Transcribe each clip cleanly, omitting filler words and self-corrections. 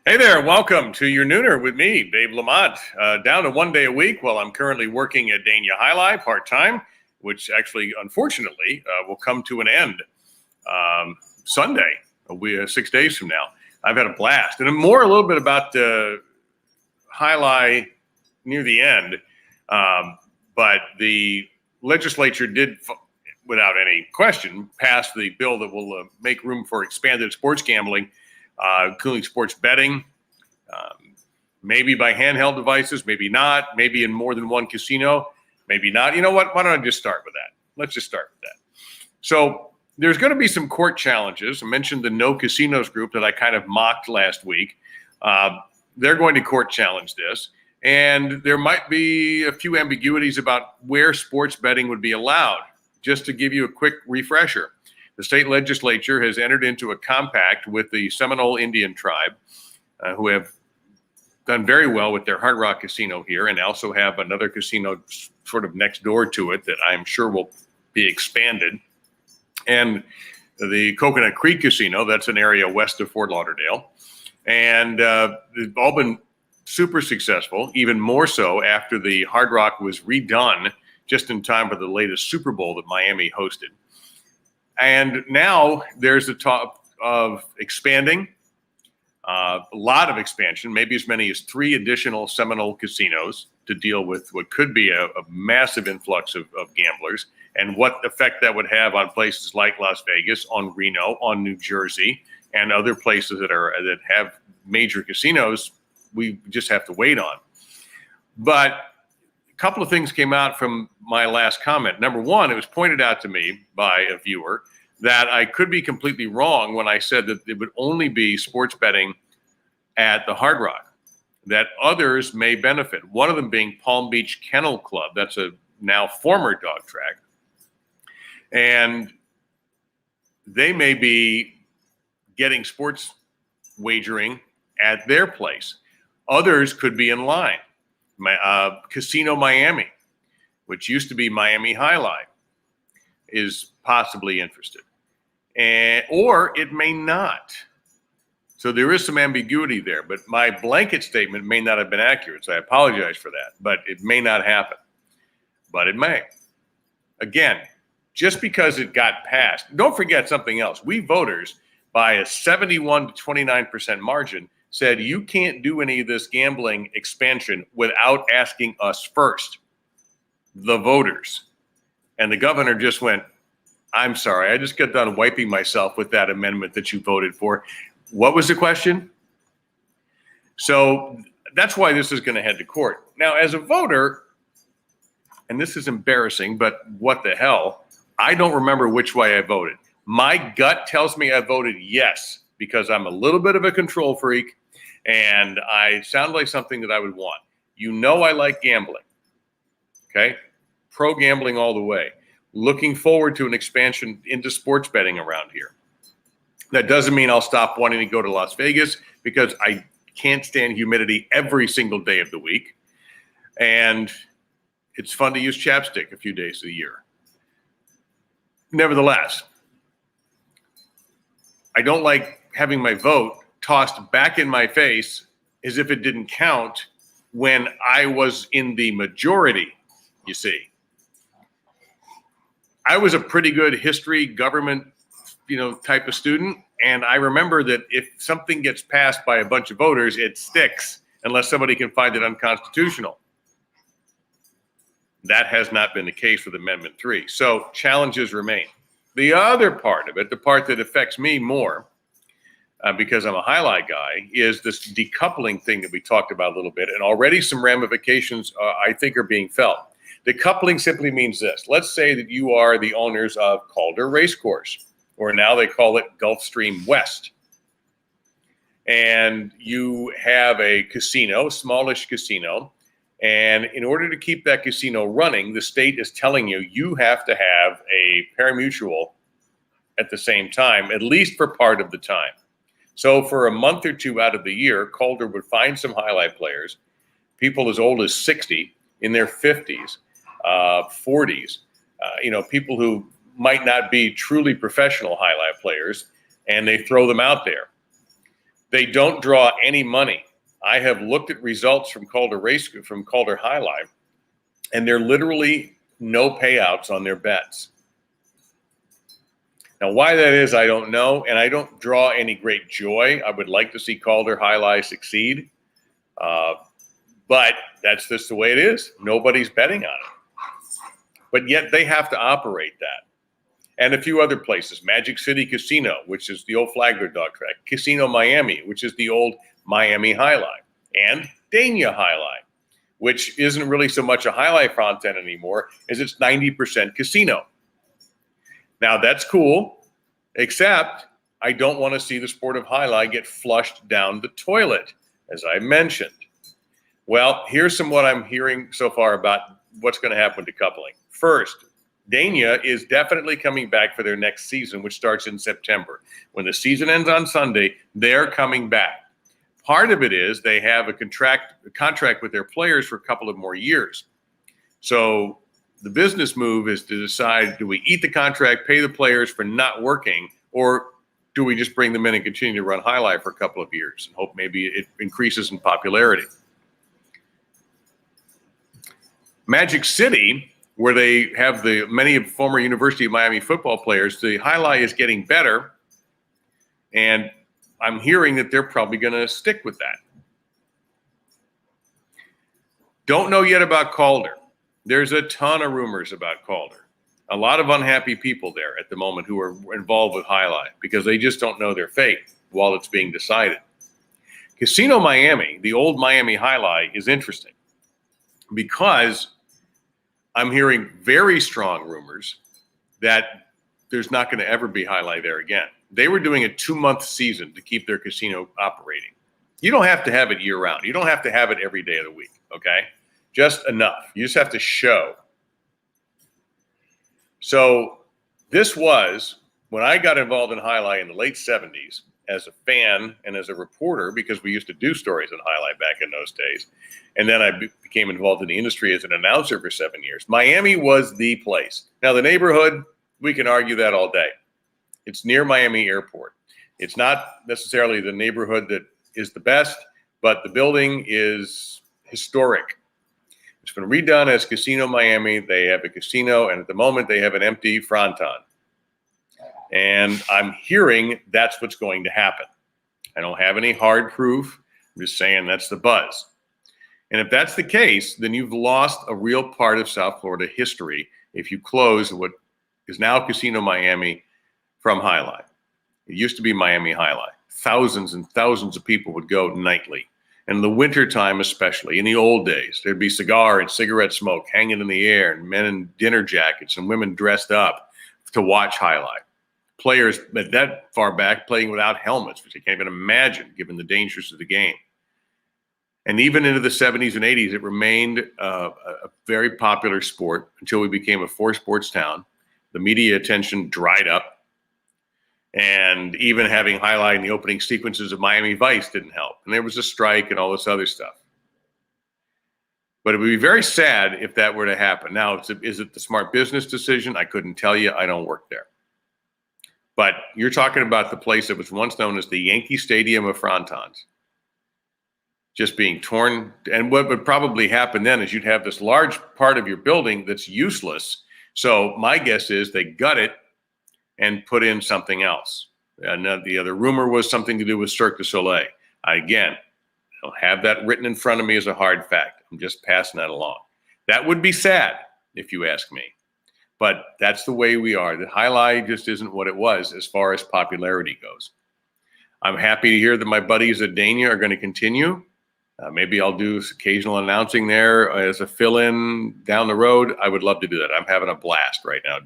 Hey there, welcome to your Nooner with me, Dave LaMont. Down to 1 day a week while I'm currently working at Dania Highlight part-time, which actually, unfortunately, will come to an end Sunday, 6 days from now. I've had a blast. And a little bit about the Highlight near the end, but the legislature did, without any question, pass the bill that will make room for expanded sports gambling, including sports betting, maybe by handheld devices, maybe not, maybe in more than one casino, maybe not. You know what? Why don't I just start with that? Let's just start with that. So there's going to be some court challenges. I mentioned the No Casinos group that I kind of mocked last week. They're going to court challenge this. And there might be a few ambiguities about where sports betting would be allowed. Just to give you a quick refresher, the state legislature has entered into a compact with the Seminole Indian tribe, who have done very well with their Hard Rock casino here, and also have another casino sort of next door to it that I'm sure will be expanded. And the Coconut Creek Casino, that's an area west of Fort Lauderdale. And they've all been super successful, even more so after the Hard Rock was redone just in time for the latest Super Bowl that Miami hosted. And now there's the talk of expanding, a lot of expansion, maybe as many as 3 additional Seminole casinos to deal with what could be a massive influx of gamblers, and what effect that would have on places like Las Vegas, on Reno, on New Jersey, and other places that have major casinos. We just have to wait on. But a couple of things came out from my last comment. Number one, it was pointed out to me by a viewer that I could be completely wrong when I said that it would only be sports betting at the Hard Rock, that others may benefit. One of them being Palm Beach Kennel Club. That's a now former dog track. And they may be getting sports wagering at their place. Others could be in line. Casino Miami, which used to be Miami Highlight, is possibly interested. Or it may not. So there is some ambiguity there, but my blanket statement may not have been accurate, so I apologize for that. But it may not happen. But it may. Again, just because it got passed, don't forget something else. We voters, by a 71 to 29% margin, said you can't do any of this gambling expansion without asking us first, the voters. And the governor just went, I'm sorry, I just got done wiping myself with that amendment that you voted for. What was the question? So that's why this is going to head to court. Now, as a voter, and this is embarrassing, but what the hell, I don't remember which way I voted. My gut tells me I voted yes, because I'm a little bit of a control freak, and I sound like something that I would want. You know I like gambling, okay? Pro-gambling all the way. Looking forward to an expansion into sports betting around here. That doesn't mean I'll stop wanting to go to Las Vegas, because I can't stand humidity every single day of the week. And it's fun to use chapstick a few days of the year. Nevertheless, I don't like having my vote tossed back in my face as if it didn't count when I was in the majority, you see. I was a pretty good history, government, type of student, and I remember that if something gets passed by a bunch of voters, it sticks unless somebody can find it unconstitutional. That has not been the case with Amendment 3. So challenges remain. The other part of it, the part that affects me more, because I'm a highlight guy, is this decoupling thing that we talked about a little bit, and already some ramifications I think are being felt. Decoupling simply means this. Let's say that you are the owners of Calder Racecourse, or now they call it Gulfstream West. And you have a casino, smallish casino, and in order to keep that casino running, the state is telling you you have to have a pari-mutuel at the same time, at least for part of the time. So for a month or two out of the year, Calder would find some highlight players, people as old as 60, in their 50s, 40s, people who might not be truly professional highlight players, and they throw them out there. They don't draw any money. I have looked at results from Calder High Life, and there are literally no payouts on their bets. Now, why that is, I don't know, and I don't draw any great joy. I would like to see Calder High Life succeed, but that's just the way it is. Nobody's betting on it. But yet they have to operate that. And a few other places, Magic City Casino, which is the old Flagler dog track, Casino Miami, which is the old Miami High Life, and Dania High Life, which isn't really so much a High Life content anymore as it's 90% casino. Now, that's cool, except I don't want to see the sport of High Life get flushed down the toilet, as I mentioned. Well, here's what I'm hearing so far about what's going to happen to decoupling. First, Dania is definitely coming back for their next season, which starts in September. When the season ends on Sunday, they're coming back. Part of it is they have a contract with their players for a couple of more years. So the business move is to decide, do we eat the contract, pay the players for not working, or do we just bring them in and continue to run High Life for a couple of years and hope maybe it increases in popularity? Magic City, where they have many of former University of Miami football players, the High Life is getting better, and I'm hearing that they're probably going to stick with that. Don't know yet about Calder. There's a ton of rumors about Calder. A lot of unhappy people there at the moment who are involved with High Life because they just don't know their fate while it's being decided. Casino Miami, the old Miami High Life, is interesting because I'm hearing very strong rumors that there's not going to ever be High Life there again. They were doing a 2-month season to keep their casino operating. You don't have to have it year round. You don't have to have it every day of the week, okay? Just enough. You just have to show. So this was, when I got involved in High Life in the late 70s, as a fan and as a reporter, because we used to do stories on High Life back in those days. And then I became involved in the industry as an announcer for 7 years. Miami was the place. Now, the neighborhood, we can argue that all day. It's near Miami Airport. It's not necessarily the neighborhood that is the best, but the building is historic. It's been redone as Casino Miami. They have a casino, and at the moment, they have an empty fronton. And I'm hearing that's what's going to happen. I don't have any hard proof. I'm just saying that's the buzz. And if that's the case, then you've lost a real part of South Florida history if you close what is now Casino Miami from High Life. It used to be Miami High Life. Thousands and thousands of people would go nightly. And in the wintertime especially, in the old days, there'd be cigar and cigarette smoke hanging in the air and men in dinner jackets and women dressed up to watch High Life. Players at that far back playing without helmets, which I can't even imagine given the dangers of the game. And even into the 70s and 80s, it remained a very popular sport until we became a 4-sports town. The media attention dried up. And even having High Life in the opening sequences of Miami Vice didn't help. And there was a strike and all this other stuff. But it would be very sad if that were to happen. Now, is it the smart business decision? I couldn't tell you. I don't work there. But you're talking about the place that was once known as the Yankee Stadium of Frontons just being torn. And what would probably happen then is you'd have this large part of your building that's useless. So my guess is they gut it and put in something else. And the other rumor was something to do with Cirque du Soleil. Again, I don't have that written in front of me as a hard fact. I'm just passing that along. That would be sad, if you ask me. But that's the way we are. The High Life just isn't what it was as far as popularity goes. I'm happy to hear that my buddies at Dania are going to continue. Maybe I'll do occasional announcing there as a fill-in down the road. I would love to do that. I'm having a blast right now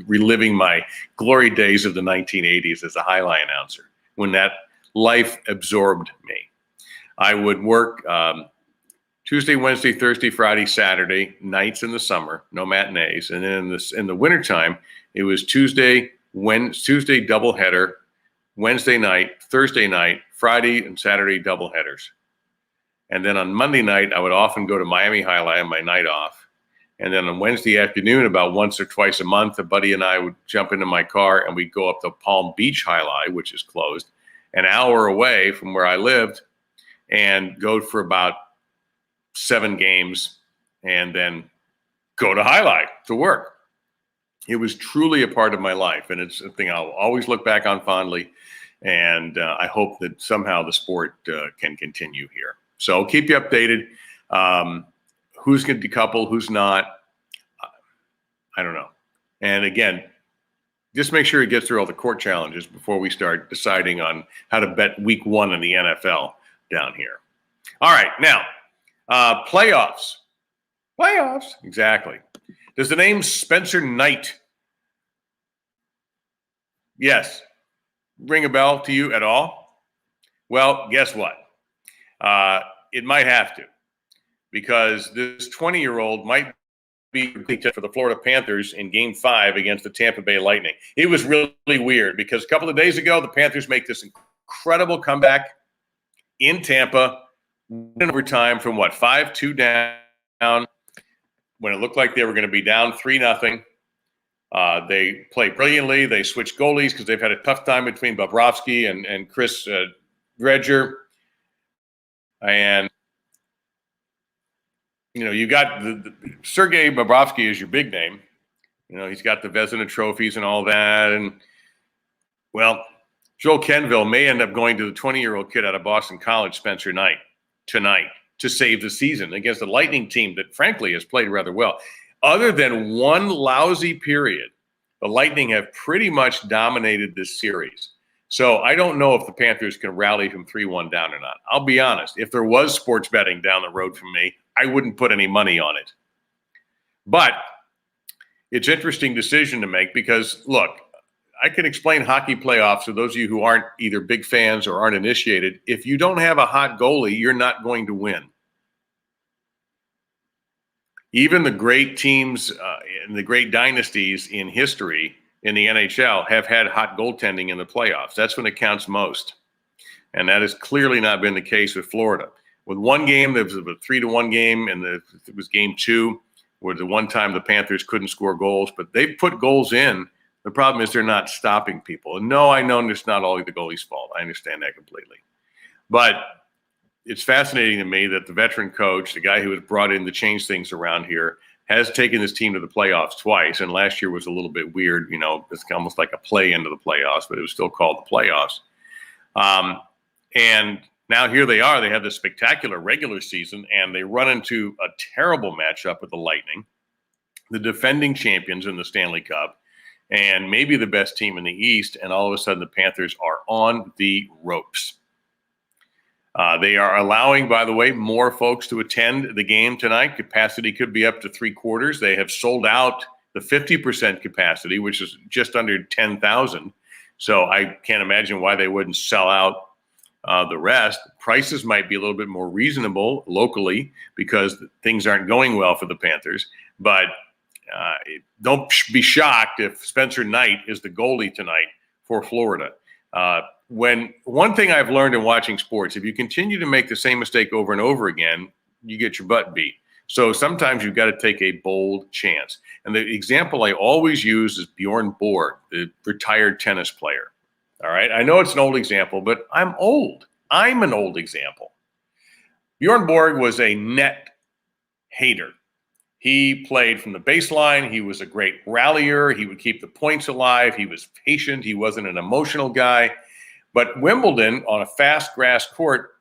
reliving my glory days of the 1980s as a High Life announcer when that life absorbed me. I would work Tuesday, Wednesday, Thursday, Friday, Saturday, nights in the summer, no matinees. And then in the wintertime, it was Tuesday doubleheader, Wednesday night, Thursday night, Friday and Saturday doubleheaders. And then on Monday night, I would often go to Miami High Life on my night off. And then on Wednesday afternoon, about once or twice a month, a buddy and I would jump into my car and we'd go up to Palm Beach High Life, which is closed, an hour away from where I lived and go for about 7 games and then go to Highlight to work. It was truly a part of my life, and it's a thing I'll always look back on fondly. And I hope that somehow the sport can continue here. So I'll keep you updated. Who's going to decouple, who's not, I don't know. And again, just make sure he gets through all the court challenges before we start deciding on how to bet week 1 in the NFL down here. All right, now, playoffs. Playoffs, exactly. Does the name Spencer Knight, yes, ring a bell to you at all? Well, guess what? It might have to, because this 20-year-old might be for the Florida Panthers in Game 5 against the Tampa Bay Lightning. It was really weird because a couple of days ago, the Panthers make this incredible comeback in Tampa, in overtime from 5-2 down, when it looked like they were going to be down 3-0. They play brilliantly. They switch goalies because they've had a tough time between Bobrovsky and Chris Verge. And, you got the Sergei Bobrovsky is your big name. He's got the Vezina trophies and all that. And, well, Joel Kenville may end up going to the 20-year-old kid out of Boston College, Spencer Knight, tonight to save the season against the Lightning team that, frankly, has played rather well. Other than one lousy period, the Lightning have pretty much dominated this series. So I don't know if the Panthers can rally from 3-1 down or not. I'll be honest. If there was sports betting down the road from me, I wouldn't put any money on it. But it's an interesting decision to make because, look, I can explain hockey playoffs to those of you who aren't either big fans or aren't initiated. If you don't have a hot goalie, you're not going to win. Even the great teams and the great dynasties in history in the NHL have had hot goaltending in the playoffs. That's when it counts most. And that has clearly not been the case with Florida. With one game, there was a 3-1 game, and it was game 2, where the one time the Panthers couldn't score goals, but they've put goals in. The problem is they're not stopping people. And no, I know it's not all the goalie's fault. I understand that completely. But it's fascinating to me that the veteran coach, the guy who was brought in to change things around here, has taken this team to the playoffs twice. And last year was a little bit weird. It's almost like a play into the playoffs, but it was still called the playoffs. And now here they are. They have this spectacular regular season, and they run into a terrible matchup with the Lightning, the defending champions in the Stanley Cup, and maybe the best team in the East. And all of a sudden, the Panthers are on the ropes. They are allowing, by the way, more folks to attend the game tonight. Capacity could be up to 3/4. They have sold out the 50% capacity, which is just under 10,000. So I can't imagine why they wouldn't sell out the rest. Prices might be a little bit more reasonable locally because things aren't going well for the Panthers. But don't be shocked if Spencer Knight is the goalie tonight for Florida. One thing I've learned in watching sports, if you continue to make the same mistake over and over again, you get your butt beat. So sometimes you've got to take a bold chance. And the example I always use is Bjorn Borg, the retired tennis player. All right. I know it's an old example, but I'm old. I'm an old example. Bjorn Borg was a net hater. He played from the baseline. He was a great rallier. He would keep the points alive. He was patient. He wasn't an emotional guy. But Wimbledon, on a fast grass court,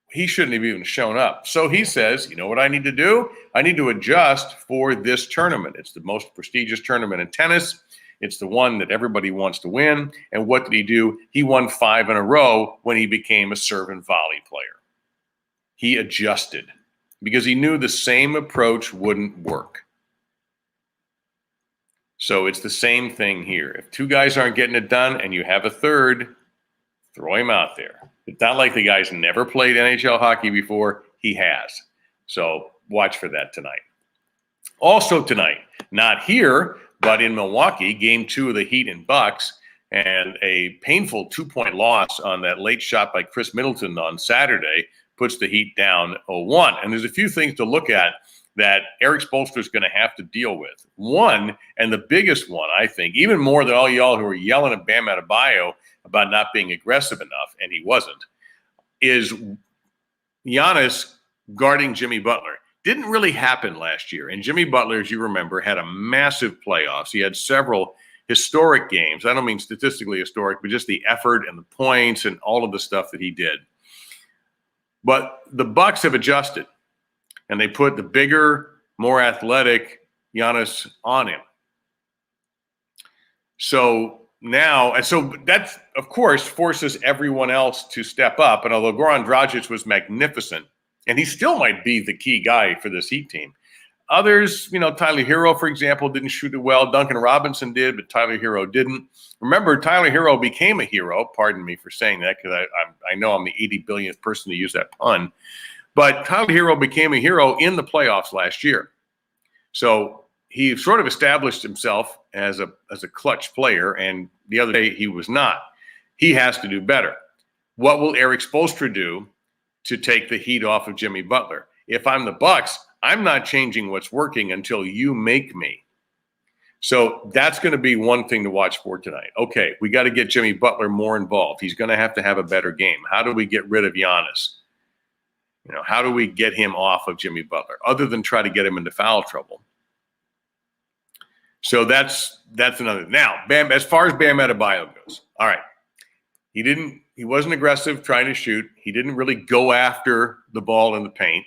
he shouldn't have even shown up. So he says, you know what I need to do? I need to adjust for this tournament. It's the most prestigious tournament in tennis. It's the one that everybody wants to win. And what did he do? He won 5 in a row when he became a serve and volley player. He adjusted because he knew the same approach wouldn't work. So it's the same thing here. If 2 guys aren't getting it done and you have a third, throw him out there. It's not like the guy's never played NHL hockey before. He has. So watch for that tonight. Also tonight, not here, but in Milwaukee, game 2 of the Heat and Bucks, and a painful 2-point loss on that late shot by Chris Middleton on Saturday puts the Heat down 0-1. And there's a few things to look at that Erik Spoelstra is going to have to deal with. One, and the biggest one, I think, even more than all y'all who are yelling at Bam Adebayo about not being aggressive enough, and he wasn't, is Giannis guarding Jimmy Butler. Didn't really happen last year. And Jimmy Butler, as you remember, had a massive playoffs. He had several historic games. I don't mean statistically historic, but just the effort and the points and all of the stuff that he did. But the Bucks have adjusted, and they put the bigger, more athletic Giannis on him. So now, and so that, of course, forces everyone else to step up. And although Goran Dragic was magnificent, and he still might be the key guy for this Heat team, others, Tyler Hero, for example, didn't shoot it well. Duncan Robinson did, but Tyler Hero didn't. Remember, Tyler Hero became a hero. Pardon me for saying that, because I know I'm the 80 billionth person to use that pun. But Tyler Hero became a hero in the playoffs last year. So he sort of established himself as a clutch player, and the other day he was not. He has to do better. What will Erik Spoelstra do to take the heat off of Jimmy Butler? If I'm the Bucks, I'm not changing what's working until you make me. So that's going to be one thing to watch for tonight. Okay, we got to get Jimmy Butler more involved. He's going to have a better game. How do we get rid of Giannis? How do we get him off of Jimmy Butler, other than try to get him into foul trouble? So that's another. Now, as far as Bam Adebayo goes, all right. He wasn't aggressive trying to shoot. He didn't really go after the ball in the paint.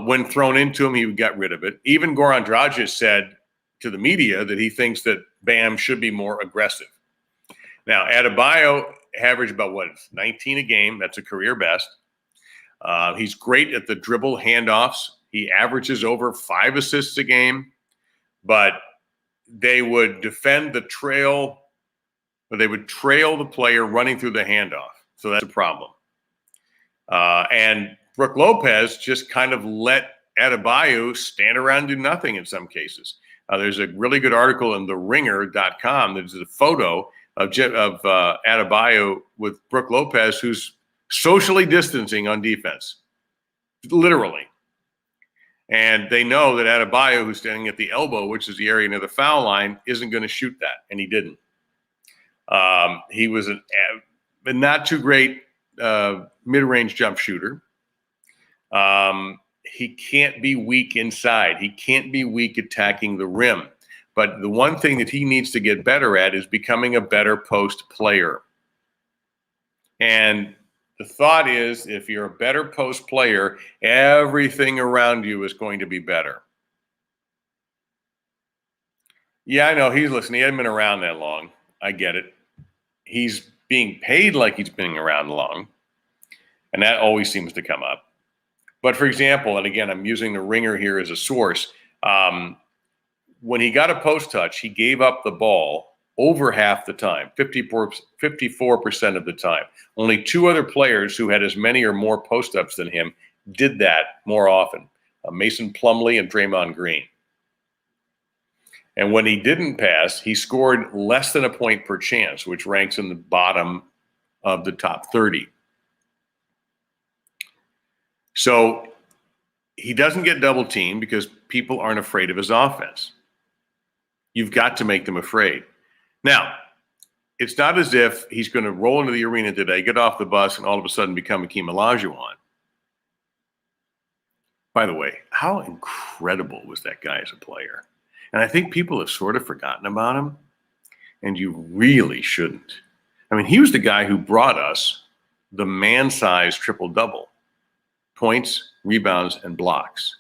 When thrown into him, he got rid of it. Even Goran Dragic said to the media that he thinks that Bam should be more aggressive. Now, Adebayo averaged about 19 a game. That's a career best. He's great at the dribble handoffs. He averages over 5 assists a game, but they would defend the trail, or they would trail the player running through the handoff. So that's a problem. And Brook Lopez just kind of let Adebayo stand around and do nothing in some cases. There's a really good article in theringer.com. There's a photo of Adebayo with Brook Lopez, who's socially distancing on defense, literally. And they know that Adebayo, who's standing at the elbow, which is the area near the foul line, isn't going to shoot that, and he didn't. He was a not too great mid-range jump shooter. He can't be weak inside. He can't be weak attacking the rim. But the one thing that he needs to get better at is becoming a better post player. And the thought is, if you're a better post player, everything around you is going to be better. Yeah, I know. Listen, he hasn't been around that long. I get it. He's being paid like he's been around long, and that always seems to come up. But for example, and again, I'm using the Ringer here as a source, when he got a post touch, he gave up the ball over half the time, 54% of the time. Only 2 other players who had as many or more post-ups than him did that more often, Mason Plumlee and Draymond Green. And when he didn't pass, he scored less than a point per chance, which ranks in the bottom of the top 30. So he doesn't get double teamed because people aren't afraid of his offense. You've got to make them afraid. Now, it's not as if he's going to roll into the arena today, get off the bus, and all of a sudden become Hakeem Olajuwon. By the way, how incredible was that guy as a player? And I think people have sort of forgotten about him, and you really shouldn't. I mean, he was the guy who brought us the man-sized triple-double: points, rebounds, and blocks.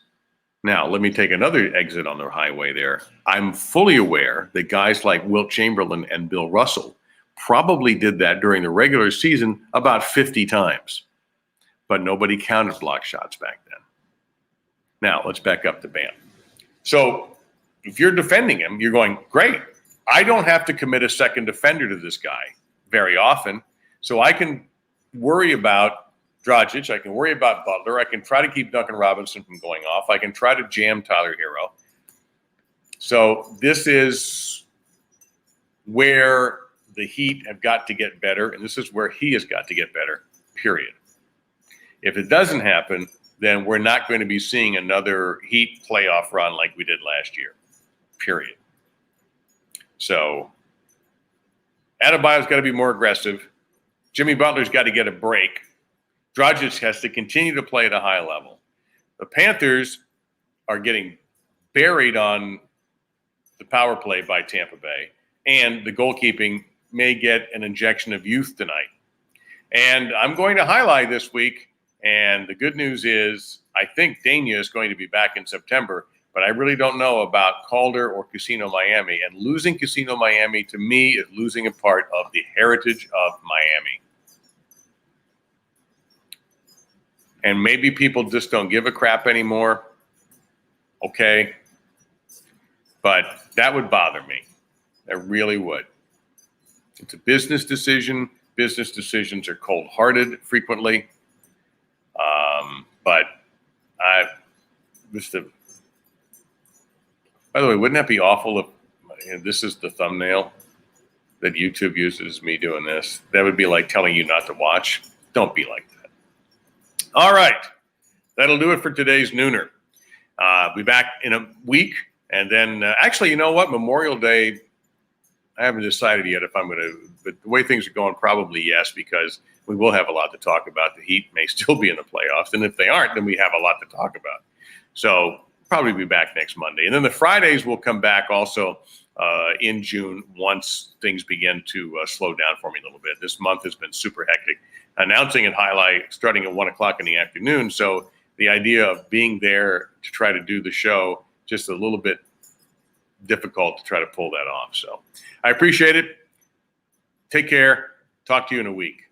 Now, let me take another exit on the highway there. I'm fully aware that guys like Wilt Chamberlain and Bill Russell probably did that during the regular season about 50 times, but nobody counted block shots back then. Now, let's back up to Bam. So if you're defending him, you're going, great. I don't have to commit a second defender to this guy very often, so I can worry about Dragic, I can worry about Butler, I can try to keep Duncan Robinson from going off, I can try to jam Tyler Hero. So this is where the Heat have got to get better, and this is where he has got to get better, period. If it doesn't happen, then we're not going to be seeing another Heat playoff run like we did last year, period. So Adebayo's got to be more aggressive. Jimmy Butler's got to get a break. Dragic has to continue to play at a high level. The Panthers are getting buried on the power play by Tampa Bay, and the goalkeeping may get an injection of youth tonight. And I'm going to highlight this week, and the good news is I think Dania is going to be back in September, but I really don't know about Calder or Casino Miami. And losing Casino Miami, to me, is losing a part of the heritage of Miami. And maybe people just don't give a crap anymore. Okay. But that would bother me. That really would. It's a business decision. Business decisions are cold-hearted frequently. But by the way, wouldn't that be awful if this is the thumbnail that YouTube uses, me doing this? That would be like telling you not to watch. Don't be like that. All right. That'll do it for today's Nooner. Be back in a week. And then, actually, you know what? Memorial Day, I haven't decided yet if I'm going to, but the way things are going, probably yes, because we will have a lot to talk about. The Heat may still be in the playoffs. And if they aren't, then we have a lot to talk about. So probably be back next Monday. And then the Fridays will come back also in June once things begin to slow down for me a little bit. This month has been super hectic. Announcing at Highlight starting at 1 o'clock in the afternoon. So the idea of being there to try to do the show, just a little bit difficult to try to pull that off. So I appreciate it. Take care. Talk to you in a week.